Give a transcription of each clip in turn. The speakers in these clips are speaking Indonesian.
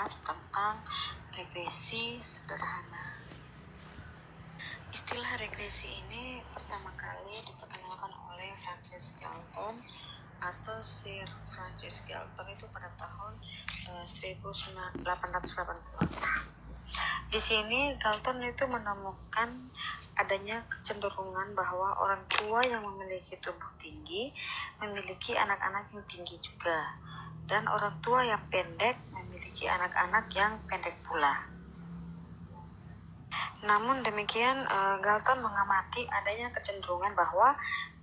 membahas tentang regresi sederhana. Istilah regresi ini pertama kali diperkenalkan oleh Francis Galton atau Sir Francis Galton itu pada tahun 1880. Di sini Galton itu menemukan adanya kecenderungan bahwa orang tua yang memiliki tubuh tinggi memiliki anak-anak yang tinggi juga, dan orang tua yang pendek memiliki anak-anak yang pendek pula. Namun demikian, Galton mengamati adanya kecenderungan bahwa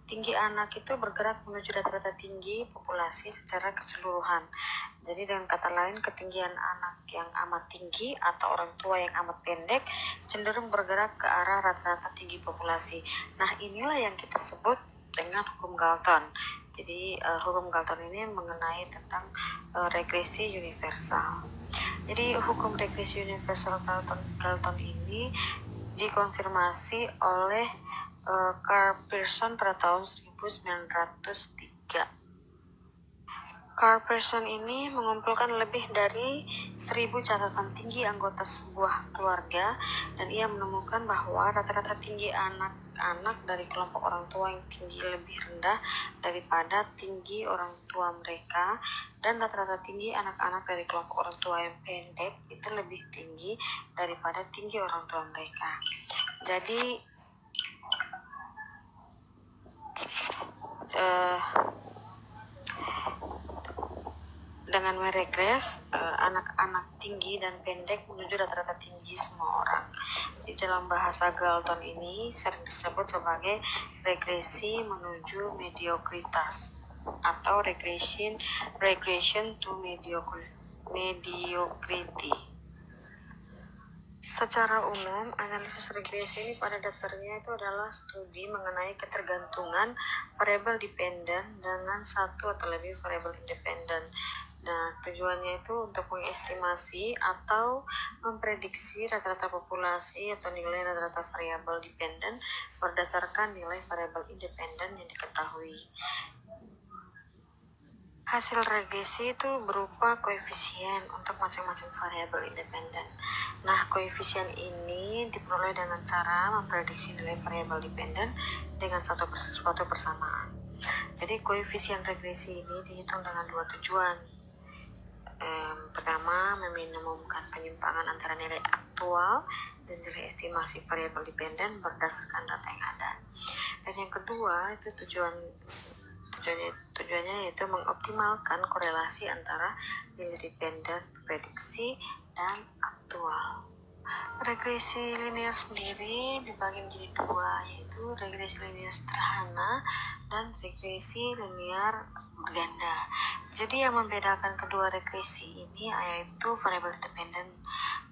tinggi anak itu bergerak menuju rata-rata tinggi populasi secara keseluruhan. Jadi dengan kata lain, ketinggian anak yang amat tinggi atau orang tua yang amat pendek cenderung bergerak ke arah rata-rata tinggi populasi. Nah, inilah yang kita sebut dengan hukum Galton. Jadi hukum Galton ini mengenai tentang regresi universal. Jadi hukum regresi universal Galton ini dikonfirmasi oleh Karl Pearson pada tahun 1903. Karl Pearson ini mengumpulkan lebih dari 1000 catatan tinggi anggota sebuah keluarga, dan ia menemukan bahwa rata-rata tinggi anak-anak dari kelompok orang tua yang tinggi lebih rendah daripada tinggi orang tua mereka, dan rata-rata tinggi anak-anak dari kelompok orang tua yang pendek itu lebih tinggi daripada tinggi orang tua mereka. Jadi dengan meregres, anak-anak tinggi dan pendek menuju rata-rata tinggi semua orang. Di dalam bahasa Galton ini sering disebut sebagai regresi menuju mediokritas atau regression to mediocrity. Secara umum, analisis regresi ini pada dasarnya itu adalah studi mengenai ketergantungan variabel dependen dengan satu atau lebih variabel independen. Nah, tujuannya itu untuk mengestimasi atau memprediksi rata-rata populasi atau nilai rata-rata variabel dependen berdasarkan nilai variabel independen yang diketahui. Hasil regresi itu berupa koefisien untuk masing-masing variabel independen. Nah, koefisien ini diperoleh dengan cara memprediksi nilai variabel dependen dengan suatu persamaan. Jadi, koefisien regresi ini dihitung dengan dua tujuan. Pertama, meminimumkan penyimpangan antara nilai aktual dan nilai estimasi variabel dependen berdasarkan data yang ada. Dan yang kedua, itu tujuannya yaitu mengoptimalkan korelasi antara nilai dependen prediksi dan aktual. Regresi linear sendiri dibagi menjadi dua, yaitu regresi linear sederhana dan regresi linear berganda. Jadi yang membedakan kedua regresi ini yaitu variabel independen,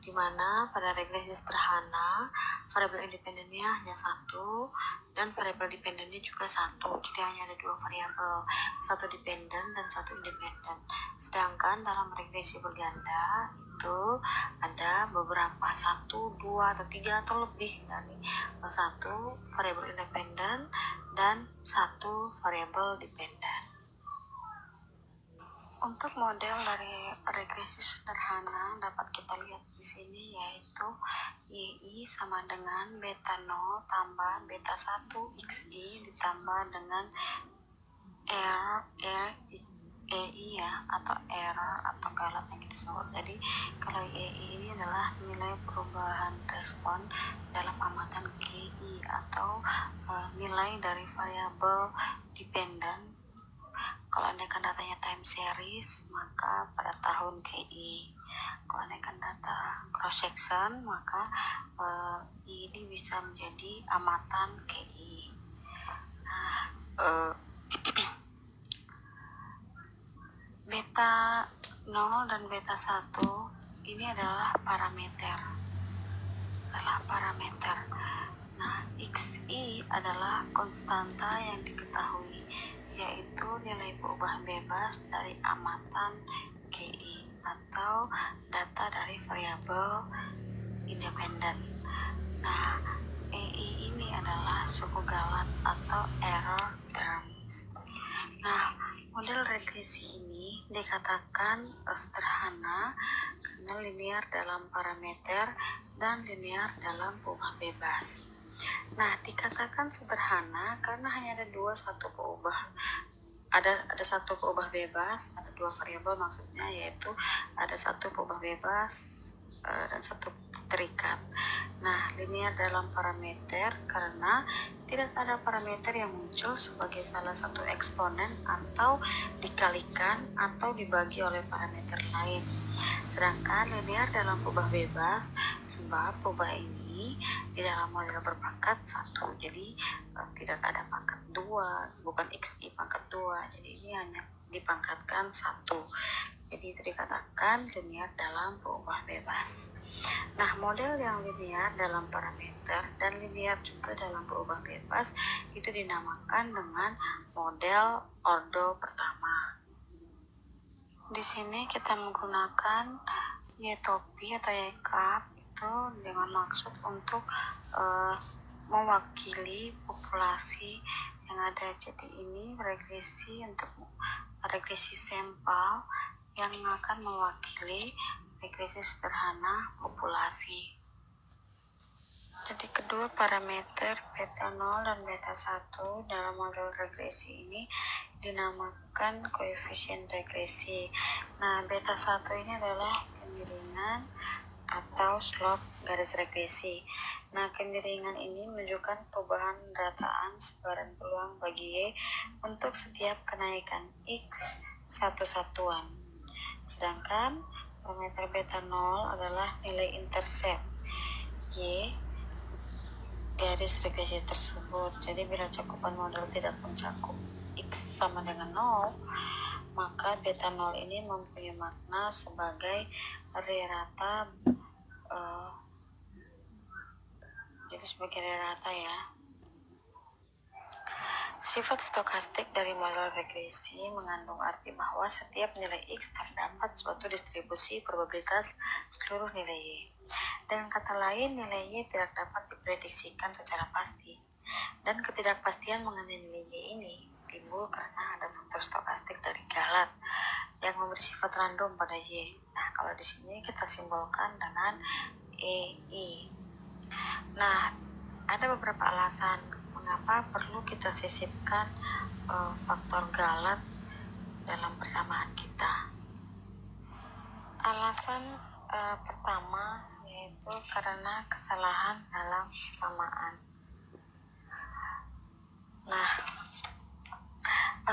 di mana pada regresi sederhana variabel independennya hanya satu dan variabel dependennya juga satu. Jadi hanya ada dua variabel, satu dependen dan satu independen. Sedangkan dalam regresi berganda itu ada beberapa, satu, dua, atau tiga atau lebih dari satu variabel independen dan satu variabel dependen. Untuk model dari regresi sederhana dapat kita lihat di sini, yaitu YI sama dengan beta 0 tambah beta 1 XI ditambah dengan EI ya, atau error atau galat yang kita sebut. Jadi kalau EI ini adalah nilai perubahan respon dalam amatan KI atau nilai dari variabel dependen. Kalau andaikan datanya time series, maka pada tahun KI. Kalau andaikan data cross section, maka ini bisa menjadi amatan KI. Nah, beta 0 dan beta 1 ini adalah parameter. Nah, XI adalah konstanta yang diketahui, yaitu nilai perubahan bebas dari amatan KI atau data dari variabel independen. Nah, EI ini adalah suku galat atau error terms. Nah, model regresi ini dikatakan sederhana karena linear dalam parameter dan linear dalam peubah bebas. Nah, dikatakan sederhana karena hanya ada satu peubah bebas, ada dua variabel maksudnya, yaitu ada satu peubah bebas dan satu terikat. Nah, linear dalam parameter karena tidak ada parameter yang muncul sebagai salah satu eksponen atau dikalikan atau dibagi oleh parameter lain. Sedangkan linear dalam peubah bebas sebab peubah ini di dalam model berpangkat 1, jadi tidak ada pangkat 2, bukan xi pangkat 2, jadi ini hanya dipangkatkan 1. Jadi itu dikatakan linear dalam peubah bebas. Nah, model yang linear dalam parameter dan linear juga dalam peubah bebas itu dinamakan dengan model ordo pertama. Di sini kita menggunakan Y-topi atau Y-cup itu dengan maksud untuk mewakili populasi yang ada. Jadi ini regresi untuk regresi sampel yang akan mewakili regresi sederhana populasi. Jadi kedua parameter beta 0 dan beta 1 dalam model regresi ini dinamakan koefisien regresi. Nah, beta 1 ini adalah kemiringan atau slope garis regresi. Nah, kemiringan ini menunjukkan perubahan rataan sebaran peluang bagi Y untuk setiap kenaikan X satu satuan. Sedangkan parameter beta 0 adalah nilai intercept Y garis regresi tersebut. Jadi bila cakupan model tidak mencakup X sama dengan 0, maka beta 0 ini mempunyai makna sebagai array rata, jadi sebagai array rata ya. Sifat stokastik dari model regresi mengandung arti bahwa setiap nilai X terdapat suatu distribusi probabilitas seluruh nilai Y. Dengan kata lain, nilai Y tidak dapat diprediksikan secara pasti. Dan ketidakpastian mengenai nilai Y ini timbul karena ada faktor stokastik dari Galat yang memberi sifat random pada Y. Nah, kalau di sini kita simbolkan dengan EI. Nah, ada beberapa alasan mengapa perlu kita sisipkan faktor Galat dalam persamaan kita. Alasan pertama yaitu karena kesalahan dalam persamaan. Nah,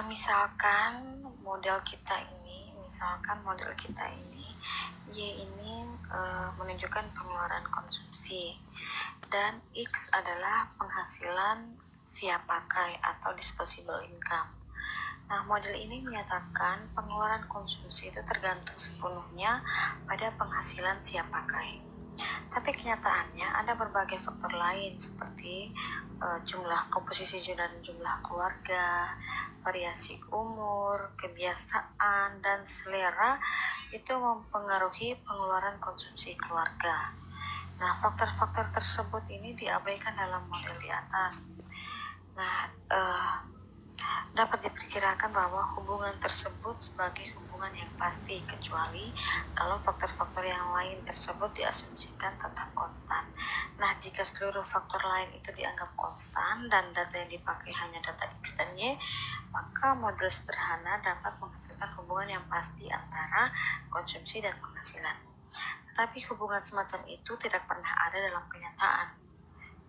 misalkan model kita ini Y ini menunjukkan pengeluaran konsumsi dan X adalah penghasilan siap pakai atau disposable income. Nah, model ini menyatakan pengeluaran konsumsi itu tergantung sepenuhnya pada penghasilan siap pakai. Tapi kenyataannya ada berbagai faktor lain seperti jumlah komposisi dan jumlah keluarga, variasi umur, kebiasaan, dan selera itu mempengaruhi pengeluaran konsumsi keluarga. Nah, faktor-faktor tersebut ini diabaikan dalam model di atas. Nah, dapat diperkirakan bahwa hubungan tersebut sebagai hubungan yang pasti, kecuali kalau faktor-faktor yang lain tersebut diasumsikan tetap konstan. Nah, jika seluruh faktor lain itu dianggap konstan dan data yang dipakai hanya data X dan Y, maka model sederhana dapat menghasilkan hubungan yang pasti antara konsumsi dan penghasilan. Tapi hubungan semacam itu tidak pernah ada dalam kenyataan.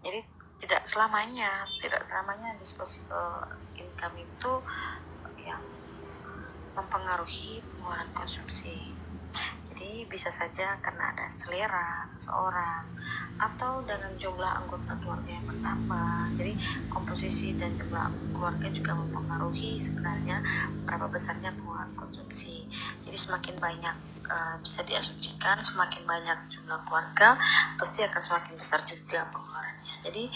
Jadi tidak selamanya disposable income itu yang mempengaruhi pengeluaran konsumsi. Jadi bisa saja karena ada selera seseorang atau dengan jumlah anggota keluarga yang bertambah. Jadi komposisi dan jumlah keluarga juga mempengaruhi sebenarnya berapa besarnya pengeluaran konsumsi. Jadi semakin banyak bisa diasumsikan semakin banyak jumlah keluarga pasti akan semakin besar juga pengeluarannya. Jadi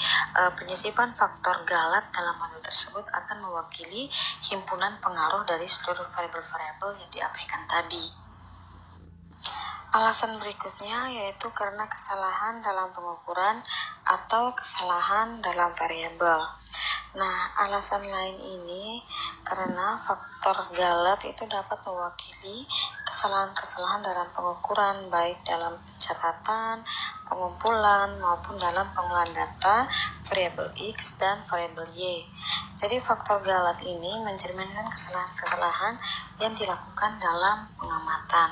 penyisipan faktor Galat dalam model tersebut akan mewakili himpunan pengaruh dari seluruh variabel-variabel yang diabaikan tadi. Alasan berikutnya yaitu karena kesalahan dalam pengukuran atau kesalahan dalam variabel. Nah, alasan lain ini karena faktor Galat itu dapat mewakili kesalahan-kesalahan dalam pengukuran, baik dalam pencatatan, pengumpulan, maupun dalam pengolahan data variabel X dan variabel Y. Jadi faktor galat ini mencerminkan kesalahan-kesalahan yang dilakukan dalam pengamatan.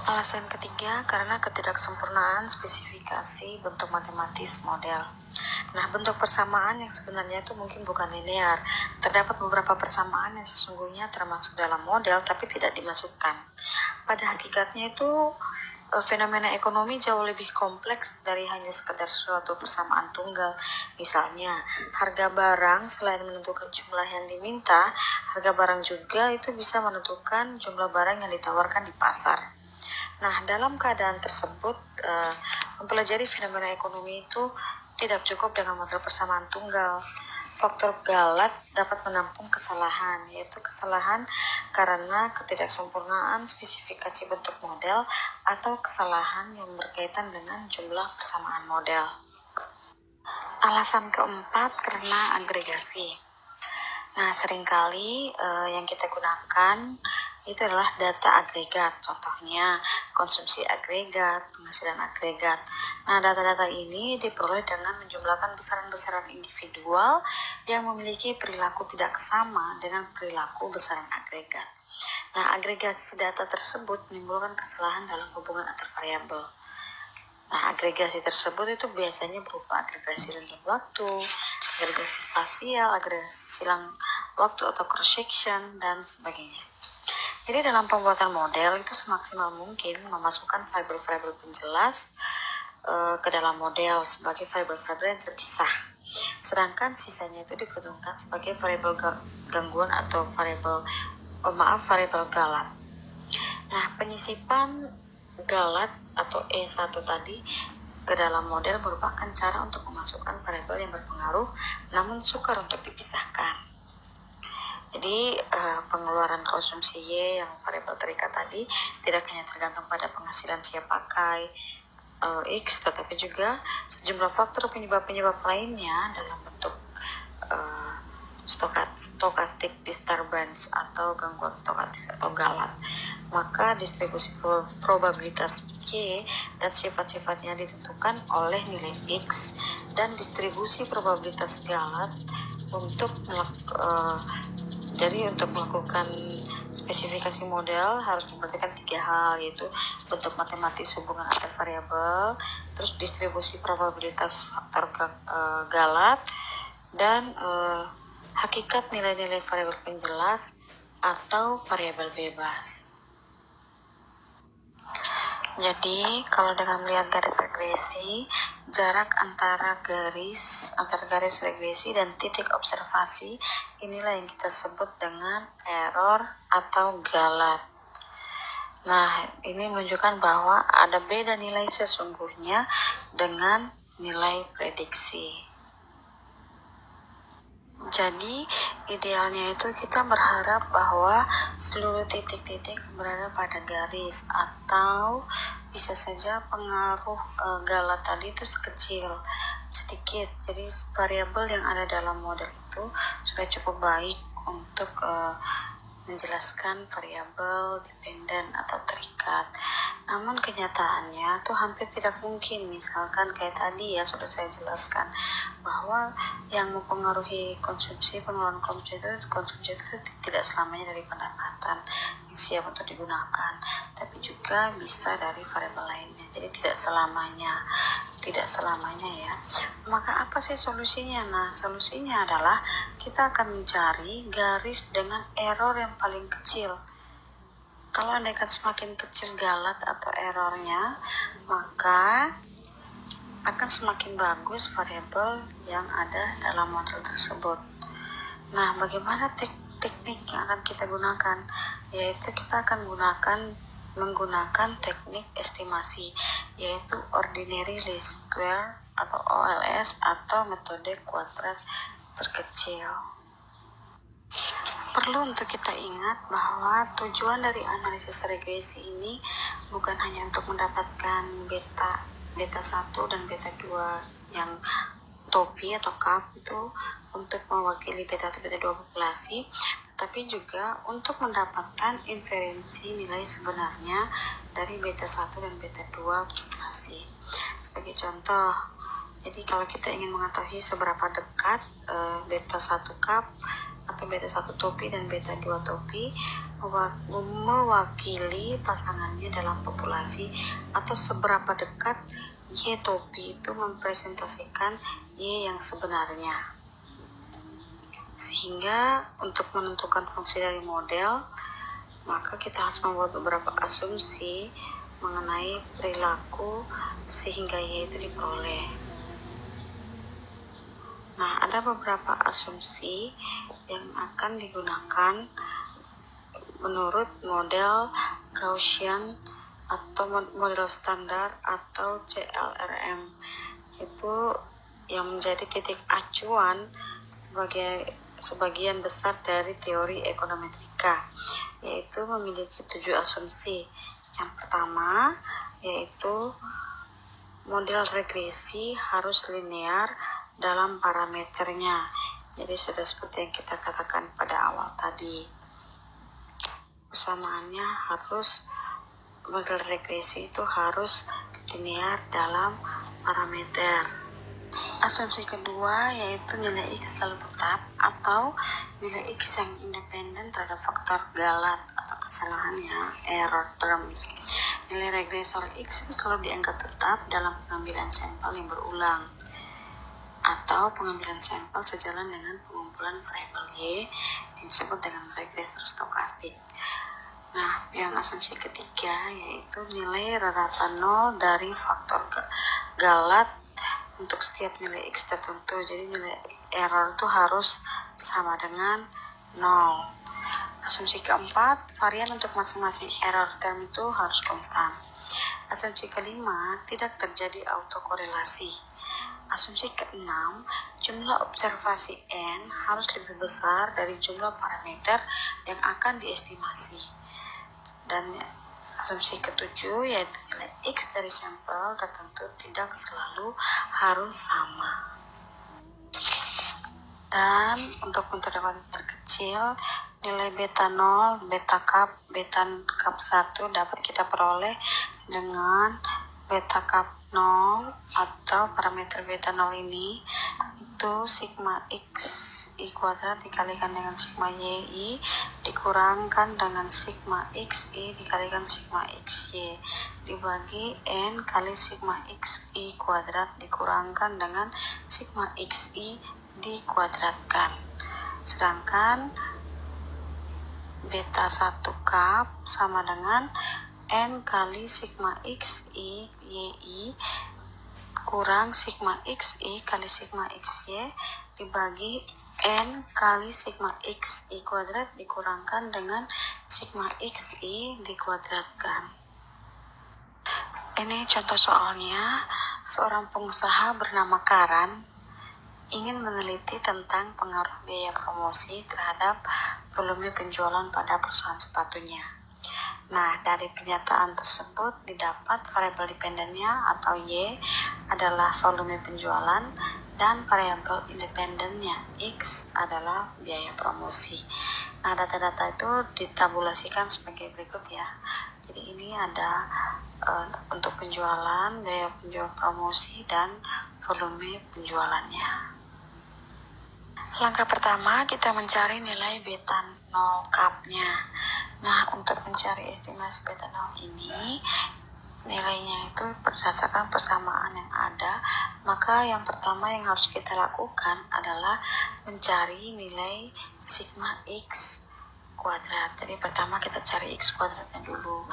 Alasan ketiga, karena ketidaksempurnaan spesifikasi bentuk matematis model. Nah, bentuk persamaan yang sebenarnya itu mungkin bukan linear. Terdapat beberapa persamaan yang sesungguhnya termasuk dalam model tapi tidak dimasukkan. Pada hakikatnya itu fenomena ekonomi jauh lebih kompleks dari hanya sekedar suatu persamaan tunggal. Misalnya, harga barang selain menentukan jumlah yang diminta, harga barang juga itu bisa menentukan jumlah barang yang ditawarkan di pasar. Nah, dalam keadaan tersebut, mempelajari fenomena ekonomi itu tidak cukup dengan model persamaan tunggal. Faktor galat dapat menampung kesalahan, yaitu kesalahan karena ketidaksempurnaan spesifikasi bentuk model atau kesalahan yang berkaitan dengan jumlah persamaan model. Alasan keempat, karena agregasi. Nah, seringkali yang kita gunakan itu adalah data agregat, contohnya konsumsi agregat, penghasilan agregat. Nah, data-data ini diperoleh dengan menjumlahkan besaran-besaran individual yang memiliki perilaku tidak sama dengan perilaku besaran agregat. Nah, agregasi data tersebut menimbulkan kesalahan dalam hubungan antar variabel. Nah, agregasi tersebut itu biasanya berupa agregasi rentang waktu, agregasi spasial, agregasi silang waktu atau cross-section, dan sebagainya. Jadi dalam pembuatan model itu semaksimal mungkin memasukkan variabel-variabel penjelas ke dalam model sebagai variabel-variabel yang terpisah. Sedangkan sisanya itu diperuntukkan sebagai variabel gangguan atau variabel galat. Nah, penyisipan galat atau E1 tadi ke dalam model merupakan cara untuk memasukkan variabel yang berpengaruh namun sukar untuk dipisahkan. Jadi pengeluaran konsumsi Y yang variabel terikat tadi tidak hanya tergantung pada penghasilan siap pakai X, tetapi juga sejumlah faktor penyebab-penyebab lainnya dalam bentuk stochastic disturbance atau gangguan stokastik atau galat. Maka distribusi probabilitas Y dan sifat-sifatnya ditentukan oleh nilai X, dan distribusi probabilitas galat untuk jadi untuk melakukan spesifikasi model harus memperhatikan 3 hal, yaitu bentuk matematis hubungan antar variabel, terus distribusi probabilitas faktor galat, dan hakikat nilai-nilai variabel penjelas atau variabel bebas. Jadi, kalau dengan melihat garis regresi, jarak antara garis regresi dan titik observasi, inilah yang kita sebut dengan error atau galat. Nah, ini menunjukkan bahwa ada beda nilai sesungguhnya dengan nilai prediksi. Jadi, idealnya itu kita berharap bahwa seluruh titik-titik berada pada garis, atau bisa saja pengaruh galat tadi itu sedikit. Jadi, variabel yang ada dalam model itu sudah cukup baik untuk menjelaskan variabel dependen atau terikat. Namun kenyataannya tuh hampir tidak mungkin. Misalkan kayak tadi ya sudah saya jelaskan bahwa yang mempengaruhi pengeluaran konsumsi itu tidak selamanya dari pendapatan yang siap untuk digunakan, tapi juga bisa dari variabel lainnya. Jadi tidak selamanya ya. Maka apa sih solusinya? Nah, solusinya adalah kita akan mencari garis dengan error yang paling kecil. Kalau andaikan semakin kecil galat atau errornya, maka akan semakin bagus variabel yang ada dalam model tersebut. Nah, bagaimana teknik yang akan kita gunakan? Yaitu kita akan menggunakan teknik estimasi, yaitu ordinary least square atau OLS atau metode kuadrat terkecil. Perlu untuk kita ingat bahwa tujuan dari analisis regresi ini bukan hanya untuk mendapatkan beta 1 dan beta 2 yang topi atau cup itu untuk mewakili beta 2 populasi, tapi juga untuk mendapatkan inferensi nilai sebenarnya dari beta 1 dan beta 2 populasi. Sebagai contoh, jadi kalau kita ingin mengetahui seberapa dekat beta 1 cup atau beta 1 topi dan beta 2 topi mewakili pasangannya dalam populasi, atau seberapa dekat Y topi itu mempresentasikan Y yang sebenarnya. Sehingga untuk menentukan fungsi dari model, maka kita harus membuat beberapa asumsi mengenai perilaku sehingga Y itu diperoleh. Nah, ada beberapa asumsi yang akan digunakan menurut model Gaussian atau model standar atau CLRM. Itu yang menjadi titik acuan sebagian besar dari teori ekonometrika, yaitu memiliki 7 asumsi. Yang pertama yaitu model regresi harus linear dalam parameternya. Jadi sudah seperti yang kita katakan pada awal tadi, persamaannya harus, model regresi itu harus linear dalam parameter. Asumsi kedua yaitu nilai X selalu tetap atau nilai X yang independen terhadap faktor galat atau kesalahannya, error terms. Nilai regresor X itu selalu dianggap tetap dalam pengambilan sampel yang berulang atau pengambilan sampel sejalan dengan pengumpulan variabel Y yang disebut dengan regresor stokastik. Nah, yang asumsi ketiga yaitu nilai rata-rata 0 dari faktor galat untuk setiap nilai X tertentu. Jadi nilai error itu harus sama dengan 0. Asumsi keempat, varian untuk masing-masing error term itu harus konstan. Asumsi kelima, tidak terjadi autokorelasi. Asumsi keenam, jumlah observasi N harus lebih besar dari jumlah parameter yang akan diestimasi. Dan asumsi ketujuh yaitu nilai X dari sampel tertentu tidak selalu harus sama. Dan untuk dapat terkecil, nilai beta 0, beta cup 1 dapat kita peroleh dengan beta cup 0 atau parameter beta 0 ini itu sigma X I kuadrat dikalikan dengan sigma YI dikurangkan dengan sigma XI dikalikan sigma XY dibagi N kali sigma XI kuadrat dikurangkan dengan sigma XI dikuadratkan. Sedangkan beta 1 cup sama dengan N kali sigma XI YI kurang sigma XI kali sigma XY dibagi N kali sigma XI kuadrat dikurangkan dengan sigma XI dikuadratkan. Ini contoh soalnya, seorang pengusaha bernama Karan ingin meneliti tentang pengaruh biaya promosi terhadap volume penjualan pada perusahaan sepatunya. Nah, dari pernyataan tersebut didapat variabel dependennya atau Y adalah volume penjualan dan variabel independennya X adalah biaya promosi. Nah, data-data itu ditabulasikan sebagai berikut ya. Jadi ini ada untuk penjualan, biaya penjual promosi, dan volume penjualannya. Langkah pertama kita mencari nilai beta 0 cup-nya. Nah, untuk mencari estimasi beta 0 ini, nilainya itu berdasarkan persamaan yang ada, maka yang pertama yang harus kita lakukan adalah mencari nilai sigma X kuadrat. Jadi pertama kita cari X kuadratnya dulu.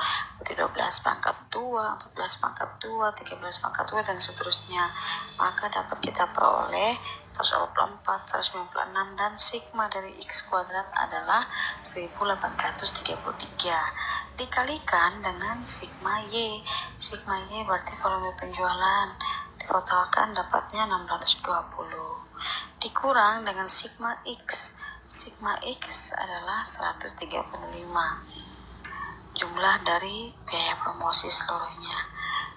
12 pangkat 2, 14 pangkat 2, 13 pangkat 2, dan seterusnya. Maka dapat kita peroleh 124, 196, dan sigma dari X kuadrat adalah 1833. Dikalikan dengan sigma Y. Sigma Y berarti volume penjualan. Ditotalkan dapatnya 620. Dikurang dengan sigma X. Sigma X adalah 135. Jumlah dari biaya promosi seluruhnya.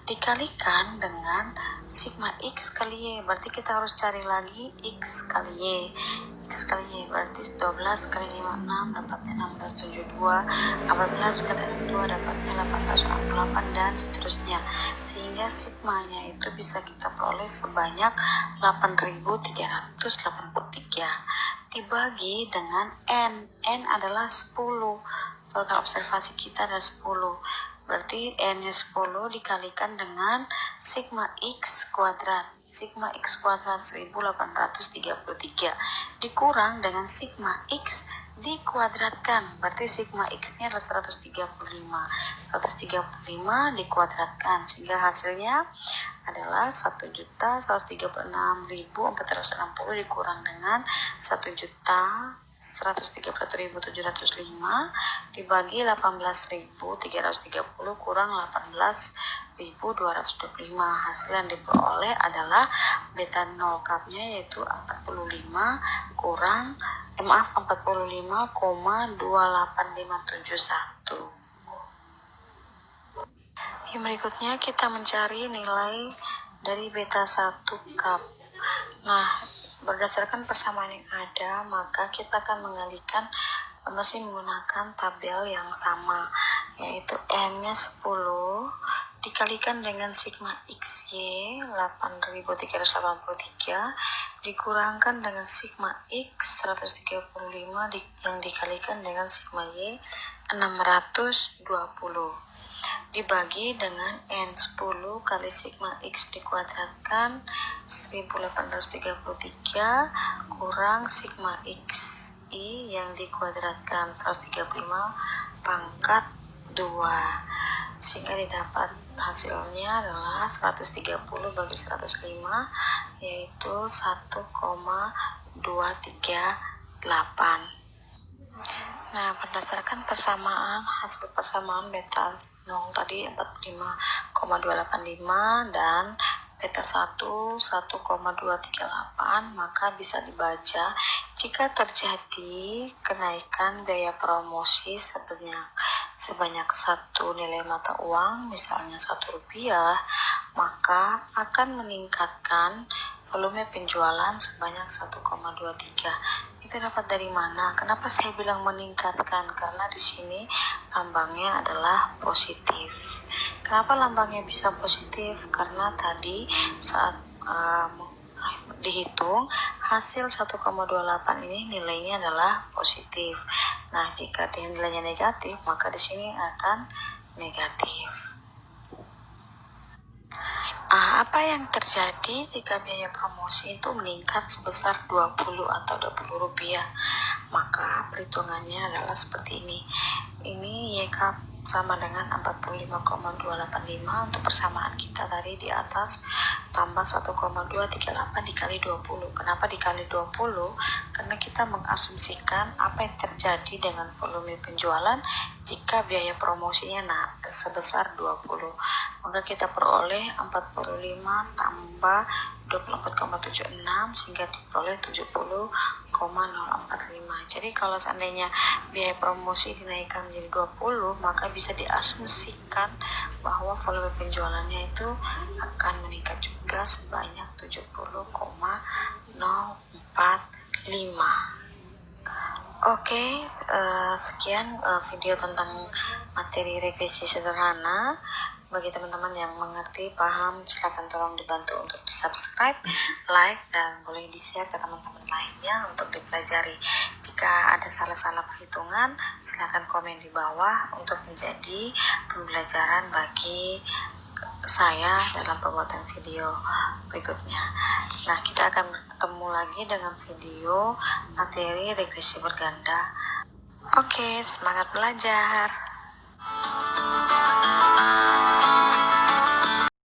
Dikalikan dengan sigma X kali Y. Berarti kita harus cari lagi X kali Y. X kali Y, berarti 12 kali 56 dapatnya 1672, 14 kali 62 dapatnya 1868, dan seterusnya. Sehingga sigmanya itu bisa kita peroleh sebanyak 8383 dibagi dengan N adalah 10. Total observasi kita ada 10. Berarti N-nya 10 dikalikan dengan sigma X kuadrat. Sigma X kuadrat 1833 dikurang dengan sigma X dikuadratkan. Berarti sigma X-nya adalah 135. 135 dikuadratkan sehingga hasilnya adalah 1.136.460 dikurang dengan 1.131.705 dibagi 18.330 kurang 18.225. Hasil yang diperoleh adalah beta 0 cupnya yaitu 45,28571. Yang berikutnya kita mencari nilai dari beta 1 cup. Nah, berdasarkan persamaan yang ada, maka kita akan mengalihkan masih menggunakan tabel yang sama, yaitu M-nya 10 dikalikan dengan sigma XY 8383 dikurangkan dengan sigma X 135 yang dikalikan dengan sigma Y 620 dibagi dengan N10 kali sigma X dikuadratkan 1833 kurang sigma XI yang dikuadratkan 135 pangkat 2, sehingga didapat hasilnya adalah 130 bagi 105 yaitu 1,238. Nah, berdasarkan hasil persamaan beta 0 tadi 45,285 dan beta 1 1,238, maka bisa dibaca jika terjadi kenaikan biaya promosi sebanyak satu nilai mata uang, misalnya Rp1, maka akan meningkatkan volume penjualan sebanyak 1,23. Itu dapat dari mana? Kenapa saya bilang meningkatkan? Karena di sini lambangnya adalah positif. Kenapa lambangnya bisa positif? Karena tadi saat dihitung hasil 1,28 ini nilainya adalah positif. Nah, jika nilainya negatif, maka di sini akan negatif. Apa yang terjadi jika biaya promosi itu meningkat sebesar 20 atau Rp20? Maka perhitungannya adalah seperti ini. Ini YK sama dengan 45,285 untuk persamaan kita tadi di atas, tambah 1,238 dikali 20. Kenapa dikali 20? Karena kita mengasumsikan apa yang terjadi dengan volume penjualan jika biaya promosinya sebesar 20. Maka kita peroleh 45 tambah 24,76 sehingga diperoleh 70,045. Jadi kalau seandainya biaya promosi dinaikkan menjadi 20, maka bisa diasumsikan bahwa volume penjualannya itu akan meningkat juga sebanyak 70,045. Oke, sekian video tentang materi regresi sederhana. Bagi teman-teman yang mengerti, paham, silakan tolong dibantu untuk di-subscribe, like, dan boleh di-share ke teman-teman lainnya untuk dipelajari. Jika ada salah-salah perhitungan, silakan komen di bawah untuk menjadi pembelajaran bagi saya dalam pembuatan video berikutnya. Nah, kita akan bertemu lagi dengan video materi regresi berganda. Oke, semangat belajar!